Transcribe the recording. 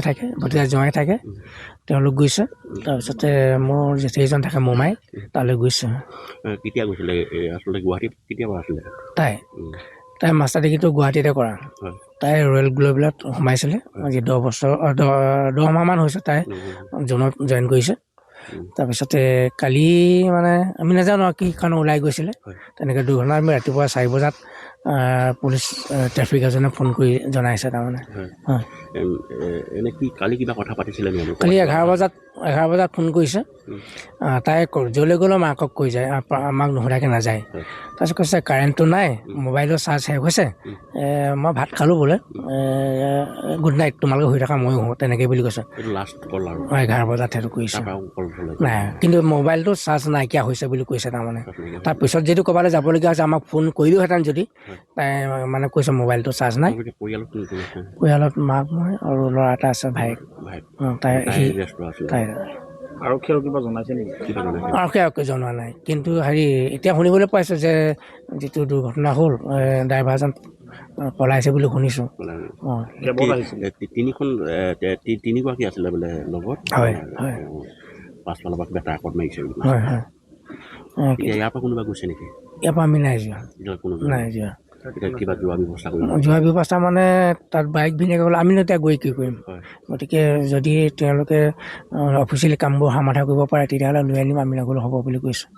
থাকে ভতিজা জোঁৱাই থাকে তেওঁলোক গৈছে তাৰপিছতে মোৰ জেঠীজন থাকে মোমাই তালৈ গৈছে কেতিয়া গৈছিলে আচলতে গুৱাহাটীত কেতিয়া আছিলে তাই মাষ্টাৰ ডিগ্ৰীটো গুৱাহাটীতে কৰা তাই ৰয়েল গ্ল'বেলত সোমাইছিলে আজি 10 মাহমান হৈছে তাই জুনত জইন কৰিছে তাৰপিছতে কালি মানে আমি নাজানো কি কাৰণে ওলাই গৈছিলে তেনেকৈ দুৰ্ঘটনা আমি ৰাতিপুৱা 4 বজাত পুলিচ ট্ৰেফিক এজনে ফোন কৰি জনাইছে তাৰমানে এনে কি কালি কিবা কথা পাতিছিলে কালি 11 বজাত ফোন কৰিছে তাই য'লৈ গ'লেও মাকক কৈ যায় আমাক নুসুধাকৈ নাযায় তাৰপিছত কৈছে কাৰেণ্টটো নাই মোবাইলৰ চাৰ্জ শেষ হৈছে মই ভাত খালোঁ বোলে গুড নাইট তোমালোকে শুই থকা ময়ো হওঁ তেনেকৈ বুলি কৈছে 11 বজাত সেইটো কৰিছে নাই কিন্তু মোবাইলটো চাৰ্জ নাইকিয়া হৈছে বুলি কৈছে তাৰমানে তাৰপিছত যিটো ক'ৰবালৈ যাবলগীয়া হৈছে আমাক ফোন কৰিলোহেঁতেন যদি তাই মানে কৈছে মোবাইলটো চাৰ্জ নাই পৰিয়ালত মাক মই আৰু ল'ৰা এটা আছে ভাইক তাই আৰক্ষীয়ে কিবা জনাইছে নেকি আৰক্ষীয়ে জনোৱা নাই কিন্তু এতিয়া শুনিবলৈ পাইছোঁ যে যিটো দুৰ্ঘটনা হ'ল ড্ৰাইভাৰজন পলাইছে বুলি শুনিছোঁ তিনিগৰাকী আছিলে বোলে লগত হয় পাছফালৰ পৰা কিবা ট্ৰাকত মাৰিছে ইয়াৰ পৰা কোনোবা গৈছে নেকি ইয়াৰ পৰা আমি নাই যোৱা যোৱা ব্যৱস্থা মানে তাত বাইক ভিনেগাৰ গ'লে আমিনো এতিয়া গৈ কি কৰিম গতিকে যদি তেওঁলোকে অফিচিয়েলি কামবোৰ সমাধা কৰিব পাৰে তেতিয়াহ'লে লৈ আনিম আমি নগ'লে হ'ব বুলি কৈছোঁ